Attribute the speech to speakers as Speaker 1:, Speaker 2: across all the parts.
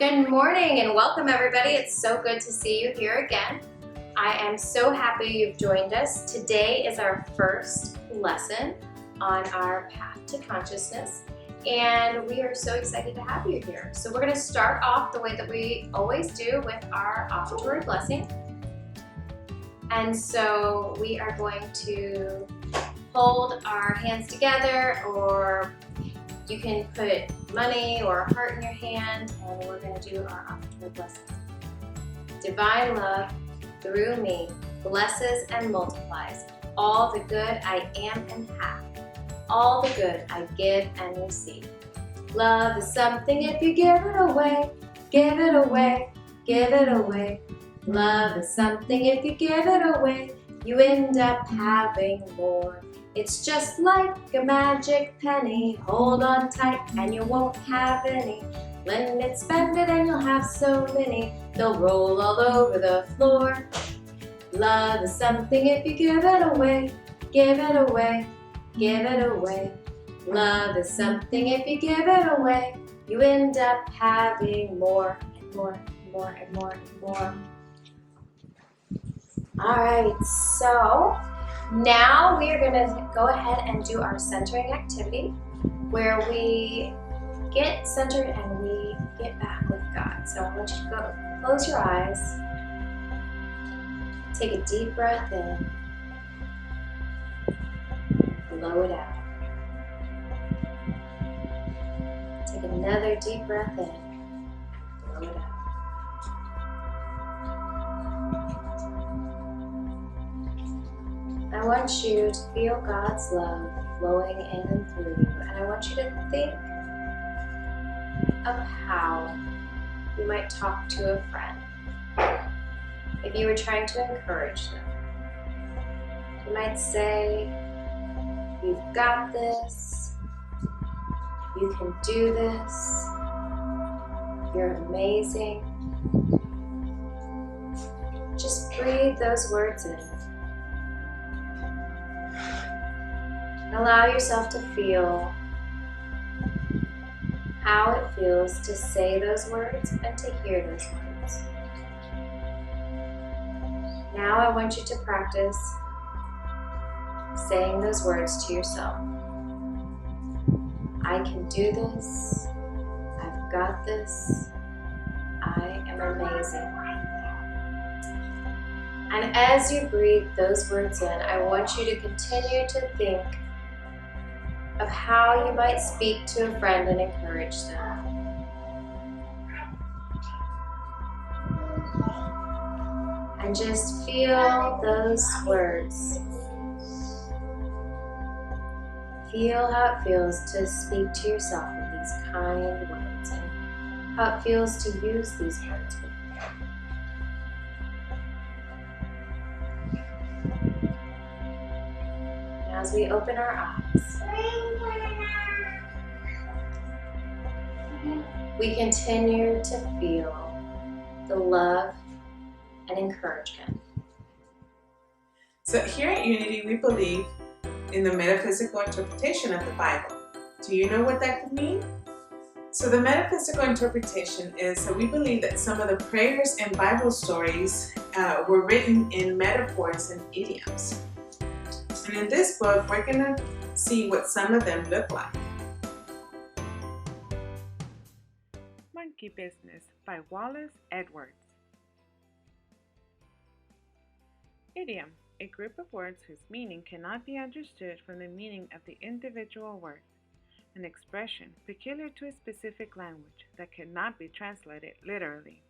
Speaker 1: Good morning and welcome everybody. It's so good to see you here again. I am so happy you've joined us. Today is our first lesson on our path to consciousness and we are so excited to have you here. So we're going to start off the way that we always do with our offertory blessing. And so we are going to hold our hands together, or you can put money or a heart in your hand, and we're going to do our offertory blessing. Divine love through me blesses and multiplies all the good I am and have, all the good I give and receive. Love is something if you give it away, give it away, give it away. Love is something if you give it away, you end up having more. It's just like a magic penny, hold on tight and you won't have any. Lend it, spend it and you'll have so many, they'll roll all over the floor. Love is something if you give it away, give it away, give it away. Love is something if you give it away, you end up having more and more and more and more and more. Alright, so now we are going to go ahead and do our centering activity where we get centered and we get back with God. So I want you to go close your eyes, take a deep breath in, blow it out. Take another deep breath in, blow it out. I want you to feel God's love flowing in and through you, and I want you to think of how you might talk to a friend if you were trying to encourage them. You might say, "You've got this, you can do this, you're amazing." Just breathe those words in. Allow yourself to feel how it feels to say those words and to hear those words. Now I want you to practice saying those words to yourself. I can do this. I've got this. I am amazing. And as you breathe those words in, I want you to continue to think of how you might speak to a friend and encourage them. And just feel those words. Feel how it feels to speak to yourself with these kind words and how it feels to use these words with you. Now as we open our eyes, we continue to feel the love and encouragement.
Speaker 2: So here at Unity, we believe in the metaphysical interpretation of the Bible. Do you know what that could mean? So the metaphysical interpretation is that we believe that some of the prayers and Bible stories were written in metaphors and idioms. And in this book, we're going to see what some of them look like.
Speaker 3: Monkey Business by Wallace Edwards. Idiom, a group of words whose meaning cannot be understood from the meaning of the individual word. An expression peculiar to a specific language that cannot be translated literally.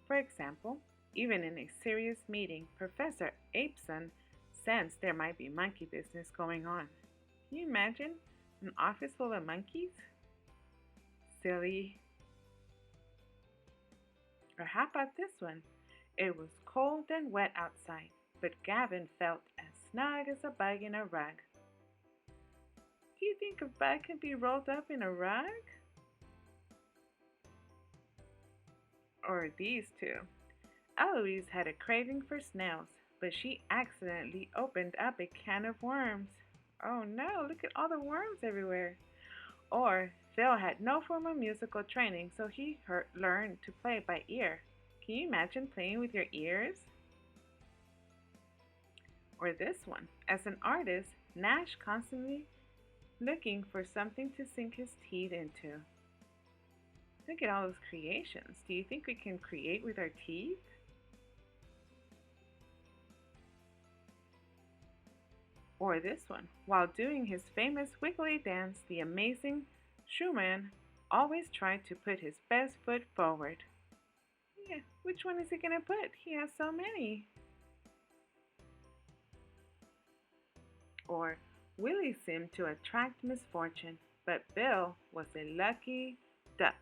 Speaker 3: For example, even in a serious meeting, Professor Apeson sensed there might be monkey business going on. Can you imagine an office full of monkeys? Silly. Or how about this one? It was cold and wet outside, but Gavin felt as snug as a bug in a rug. Do you think a bug can be rolled up in a rug? Or these two. Louise had a craving for snails, but she accidentally opened up a can of worms. Oh no, look at all the worms everywhere. Or Phil had no formal musical training, so he learned to play by ear. Can you imagine playing with your ears? Or this one. As an artist, Nash constantly looking for something to sink his teeth into. Look at all those creations. Do you think we can create with our teeth? Or this one. While doing his famous wiggly dance, the amazing Schumann always tried to put his best foot forward. Yeah, which one is he going to put? He has so many. Or Willie seemed to attract misfortune, but Bill was a lucky duck.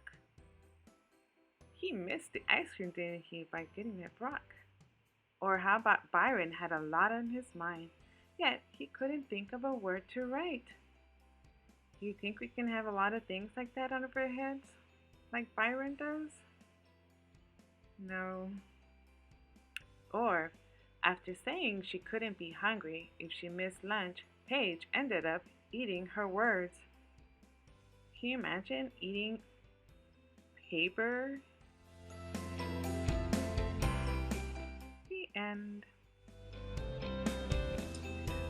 Speaker 3: He missed the ice cream, didn't he, by getting it rock? Or how about Byron had a lot on his mind, yet he couldn't think of a word to write? Do you think we can have a lot of things like that on our heads, like Byron does? No. Or, after saying she couldn't be hungry if she missed lunch, Paige ended up eating her words. Can you imagine eating paper? The end.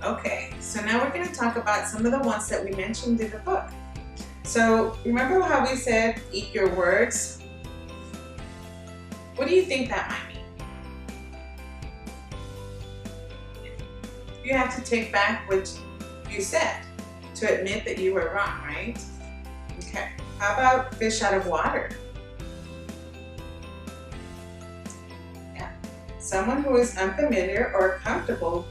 Speaker 2: Okay, so now we're going to talk about some of the ones that we mentioned in the book. So remember how we said eat your words? What do you think that might mean? You have to take back what you said to admit that you were wrong, right? Okay, how about fish out of water? Yeah, someone who is unfamiliar or comfortable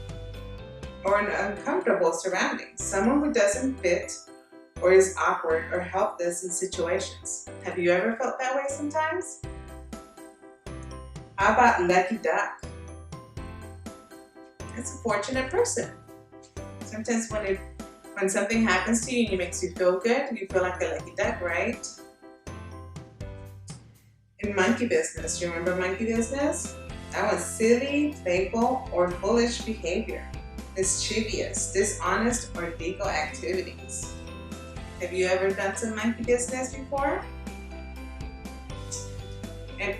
Speaker 2: or in uncomfortable surroundings, someone who doesn't fit or is awkward or helpless in situations. Have you ever felt that way sometimes? How about lucky duck? It's a fortunate person. Sometimes when something happens to you and it makes you feel good, you feel like a lucky duck, right? In monkey business, you remember monkey business? That was silly, playful, or foolish behavior. Mischievous, dishonest, or legal activities. Have you ever done some monkey business before? And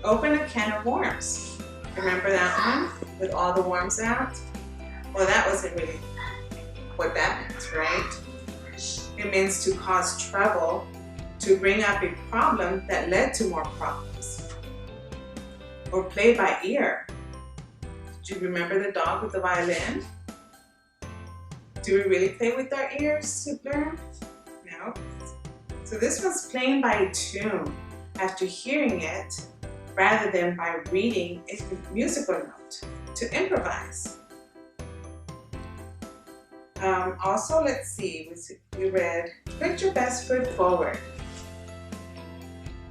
Speaker 2: open a can of worms. Remember that one? With all the worms out? Well, that wasn't really what that meant, right? It means to cause trouble, to bring up a problem that led to more problems. Or play by ear. Do you remember the dog with the violin? Do we really play with our ears to learn? No. So this one's playing by tune after hearing it rather than by reading a musical note to improvise. Also, let's see, we read, put your best foot forward.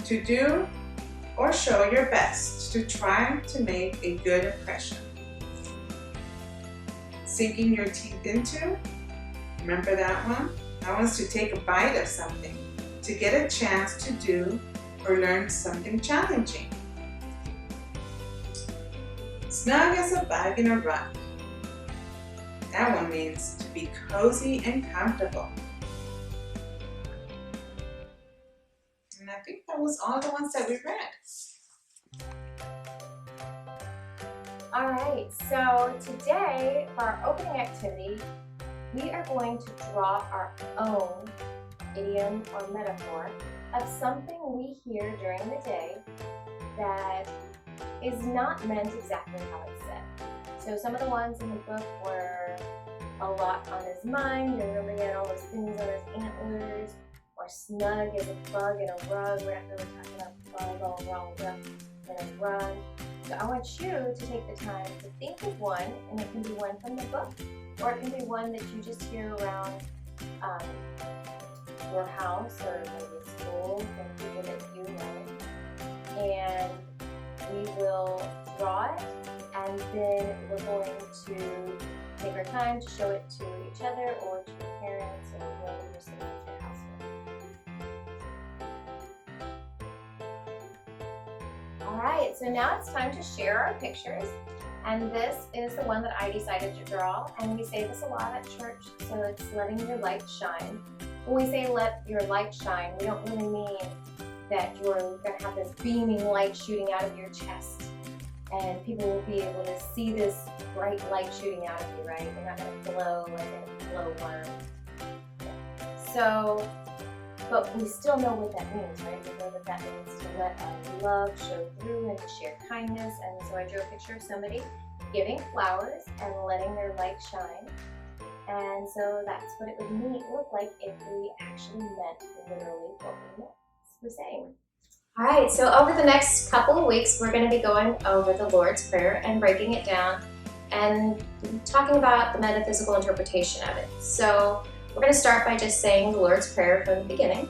Speaker 2: To do or show your best, to try to make a good impression. Sinking your teeth into, remember that one? That one's to take a bite of something, to get a chance to do or learn something challenging. Snug as a bug in a rug. That one means to be cozy and comfortable. And I think that was all the ones that we read.
Speaker 1: All right, so today for our opening activity, we are going to draw our own idiom or metaphor of something we hear during the day that is not meant exactly how it's said. So some of the ones in the book were a lot on his mind. You remember he had all those things on his antlers, or snug as a bug in a rug. We're not really talking about bug all rolled up in a rug. So I want you to take the time to think of one, and it can be one from the book, or it can be one that you just hear around your house or maybe school from people that you know. And we will draw it, and then we're going to take our time to show it to each other or to your parents or whoever you're sitting at your house with. Alright, so now it's time to share our pictures, and this is the one that I decided to draw, and we say this a lot at church, so it's letting your light shine. when we say let your light shine, we don't really mean that you're going to have this beaming light shooting out of your chest and people will be able to see this bright light shooting out of you, right? You're not going to glow like a glowworm. So, but we still know what that means, right? We know that means to let our love show through and to share kindness. And so I drew a picture of somebody giving flowers and letting their light shine. And so that's what it would look like if we actually meant literally what we're saying. All right, so over the next couple of weeks, we're going to be going over the Lord's Prayer and breaking it down and talking about the metaphysical interpretation of it. So we're going to start by just saying the Lord's Prayer from the beginning.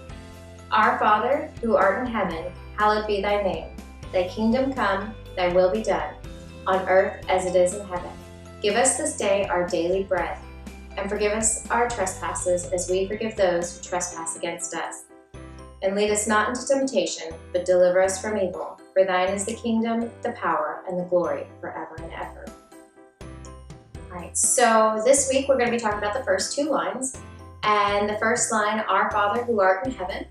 Speaker 1: Our Father, who art in heaven, hallowed be thy name. Thy kingdom come, thy will be done, on earth as it is in heaven. Give us this day our daily bread, and forgive us our trespasses as we forgive those who trespass against us. And lead us not into temptation, but deliver us from evil. For thine is the kingdom, the power, and the glory forever and ever. All right, so this week we're going to be talking about the first two lines. And the first line, Our Father who art in heaven.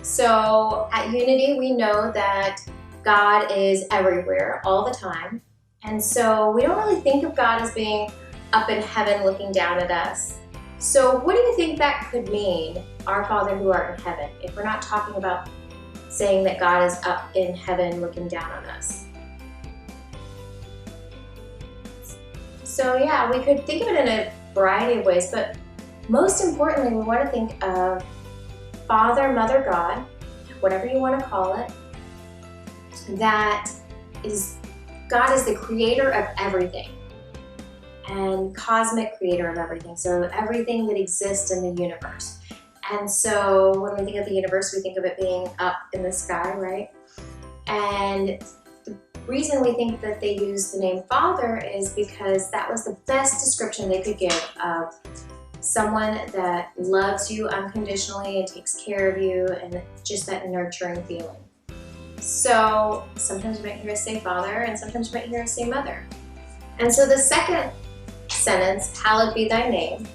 Speaker 1: So at Unity, we know that God is everywhere all the time. And so we don't really think of God as being up in heaven looking down at us. So what do you think that could mean, Our Father who art in heaven, if we're not talking about saying that God is up in heaven looking down on us? So yeah, we could think of it in a variety of ways, but most importantly, we want to think of Father, Mother, God, whatever you want to call it, that is, God is the creator of everything and cosmic creator of everything. So everything that exists in the universe. And so when we think of the universe, we think of it being up in the sky, right? And the reason we think that they use the name Father is because that was the best description they could give of someone that loves you unconditionally and takes care of you, and just that nurturing feeling. So sometimes you might hear us say Father, and sometimes you might hear us say Mother. And so the second sentence, hallowed be thy name,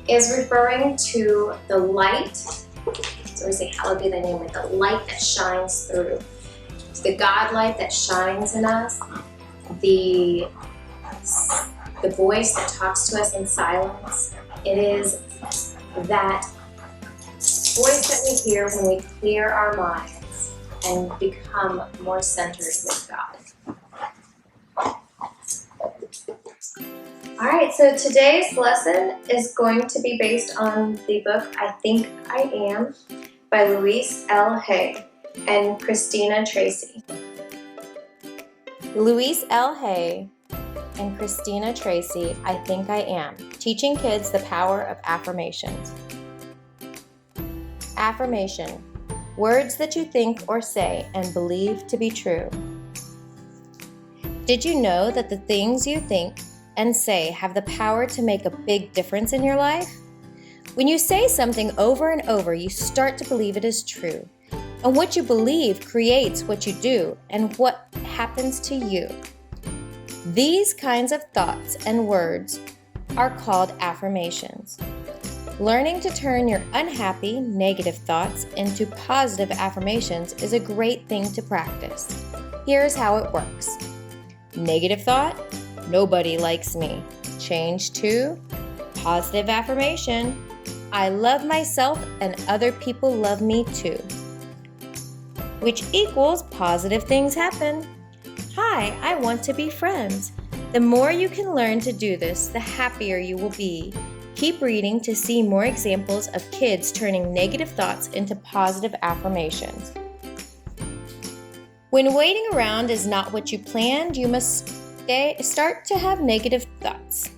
Speaker 1: is referring to the light. So we say hallowed be thy name, with the light that shines through. It's the God light that shines in us, the voice that talks to us in silence. It is that voice that we hear when we clear our minds and become more centered with God. All right, so today's lesson is going to be based on the book I Think I Am by Louise L. Hay and Kristina Tracy. Louise L. Hay and Kristina Tracy, I Think I Am, teaching kids the power of affirmations. Affirmation, words that you think or say and believe to be true. Did you know that the things you think and say have the power to make a big difference in your life? When you say something over and over, you start to believe it is true. And what you believe creates what you do and what happens to you. These kinds of thoughts and words are called affirmations. Learning to turn your unhappy, negative thoughts into positive affirmations is a great thing to practice. Here's how it works. Negative thought, nobody likes me. Change to positive affirmation, I love myself and other people love me too. Which equals positive things happen. Hi, I want to be friends. The more you can learn to do this, the happier you will be. Keep reading to see more examples of kids turning negative thoughts into positive affirmations. When waiting around is not what you planned, you must start to have negative thoughts.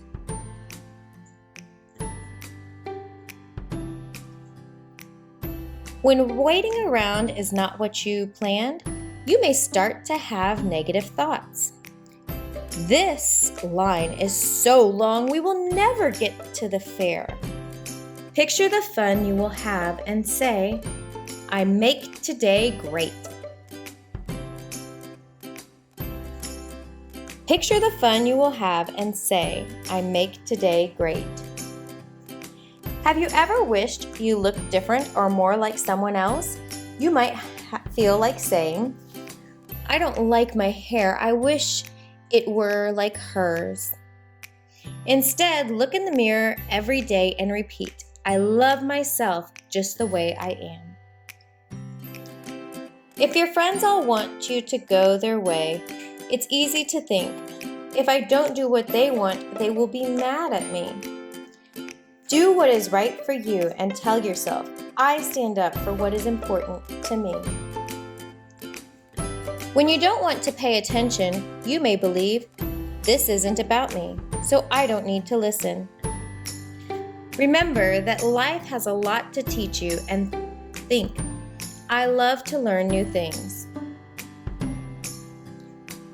Speaker 1: When waiting around is not what you planned, you may start to have negative thoughts. This line is so long we will never get to the fair. Picture the fun you will have and say, I make today great. Picture the fun you will have and say, I make today great. Have you ever wished you looked different or more like someone else? You might feel like saying, I don't like my hair. I wish it were like hers. Instead, look in the mirror every day and repeat, I love myself just the way I am. If your friends all want you to go their way, it's easy to think, if I don't do what they want, they will be mad at me. Do what is right for you and tell yourself, I stand up for what is important to me. When you don't want to pay attention, you may believe, this isn't about me, so I don't need to listen. Remember that life has a lot to teach you and think, I love to learn new things.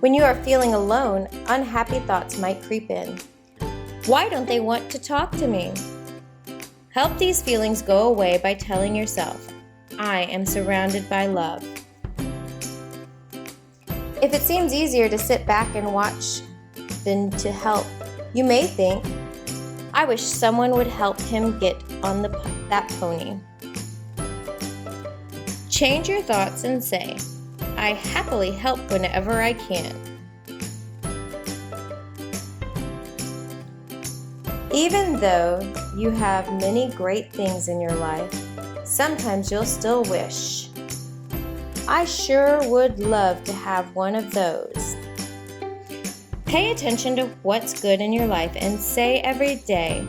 Speaker 1: When you are feeling alone, unhappy thoughts might creep in. Why don't they want to talk to me? Help these feelings go away by telling yourself, I am surrounded by love. If it seems easier to sit back and watch than to help, you may think, I wish someone would help him get on that pony. Change your thoughts and say, I happily help whenever I can. Even though you have many great things in your life, sometimes you'll still wish, I sure would love to have one of those. Pay attention to what's good in your life and say every day,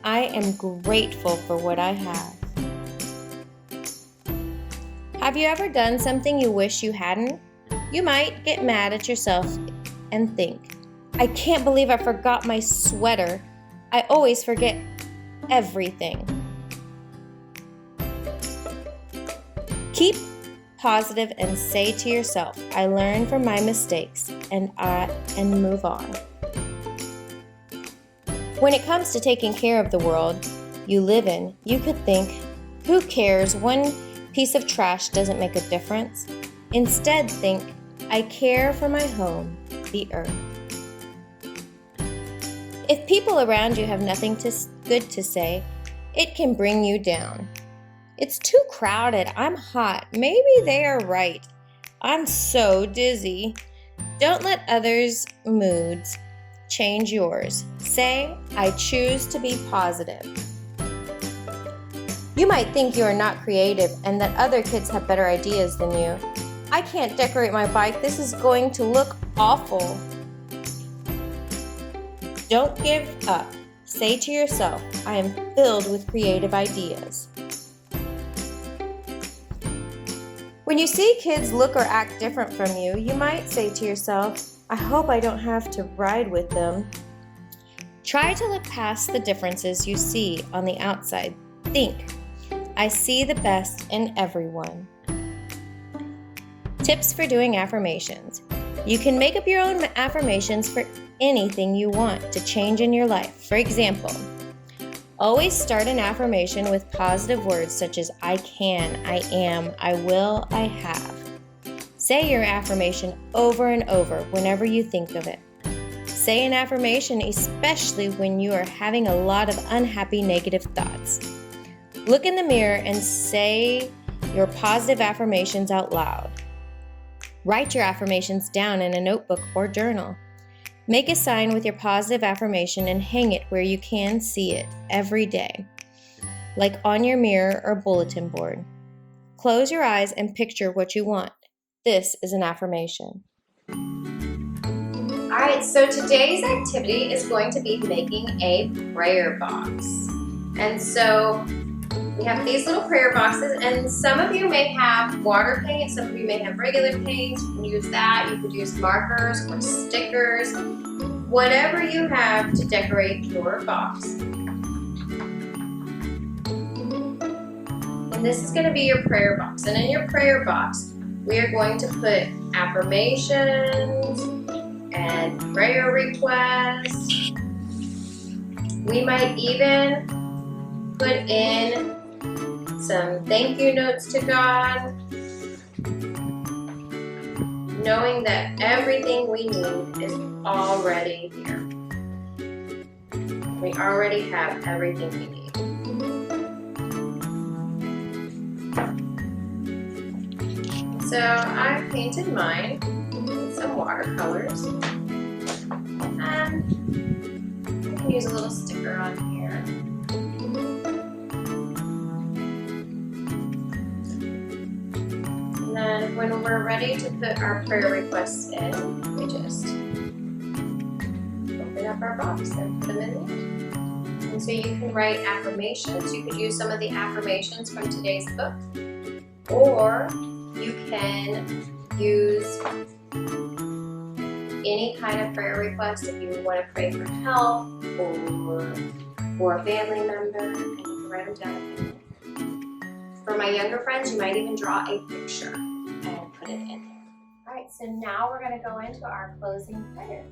Speaker 1: I am grateful for what I have. Have you ever done something you wish you hadn't? You might get mad at yourself and think, I can't believe I forgot my sweater. I always forget everything. Keep positive and say to yourself, I learn from my mistakes and move on. When it comes to taking care of the world you live in, you could think, who cares? One piece of trash doesn't make a difference. Instead, think, I care for my home, the earth. If people around you have nothing good to say, it can bring you down. It's too crowded. I'm hot. Maybe they are right. I'm so dizzy. Don't let others' moods change yours. Say, I choose to be positive. You might think you are not creative and that other kids have better ideas than you. I can't decorate my bike. This is going to look awful. Don't give up. Say to yourself, I am filled with creative ideas. When you see kids look or act different from you, you might say to yourself, I hope I don't have to ride with them. Try to look past the differences you see on the outside. Think, I see the best in everyone. Tips for doing affirmations. You can make up your own affirmations for anything you want to change in your life. For example, always start an affirmation with positive words such as I can, I am, I will, I have. Say your affirmation over and over whenever you think of it. Say an affirmation especially when you are having a lot of unhappy negative thoughts. Look in the mirror and say your positive affirmations out loud. Write your affirmations down in a notebook or journal. Make a sign with your positive affirmation and hang it where you can see it every day, like on your mirror or bulletin board. Close your eyes and picture what you want. This is an affirmation.
Speaker 4: All right, so today's activity is going to be making a prayer box. And so we have these little prayer boxes, and some of you may have water paint, some of you may have regular paint. You can use that. You could use markers or stickers, whatever you have to decorate your box. And this is going to be your prayer box. And in your prayer box, we are going to put affirmations and prayer requests. We might even put in some thank you notes to God, knowing that everything we need is already here. We already have everything we need. So I painted mine with some watercolors. And you can use a little sticker on here. And then when we're ready to put our prayer requests in, we just open up our box and put them in there. And so you can write affirmations. You could use some of the affirmations from today's book, or you can use any kind of prayer request if you want to pray for health or for a family member, and you can write them down. For my younger friends, you might even draw a picture and put it in there. All right, so now we're going to go into our closing prayer.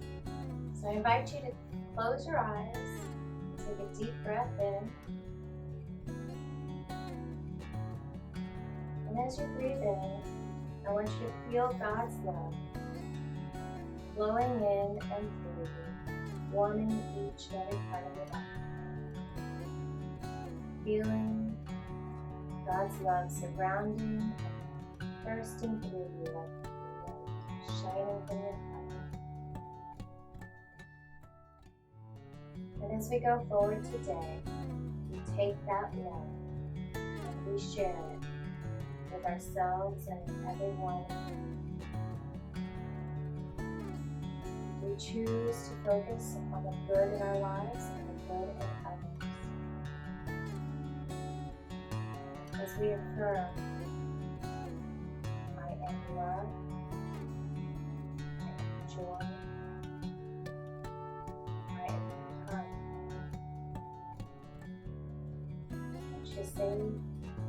Speaker 4: So I invite you to close your eyes, take a deep breath in, and as you breathe in, I want you to feel God's love flowing in and through you, warming each and every part of your body. Feeling God's love surrounding and bursting through you like a light shining from your heart. And as we go forward today, we take that love and we share it with ourselves and everyone. We choose to focus on the good in our lives and the good in others. As we affirm, I am love, I am joy, I am kind. I want you to say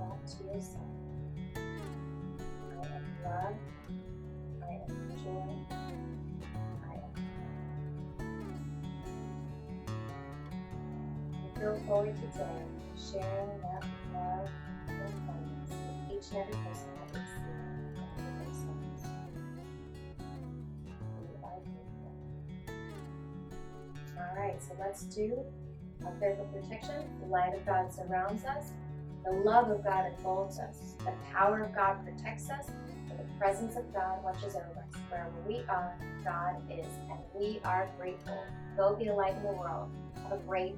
Speaker 4: that to yourself. I am love, I am joy, I am kind. We go forward today, sharing that love and kindness with each and every person that we see and with ourselves. We are grateful. Alright, so let's do our prayer for protection. The light of God surrounds us. The love of God enfolds us. The power of God protects us. And the presence of God watches over us. Wherever we are, God is. And we are grateful. Go be a light in the world. Have a great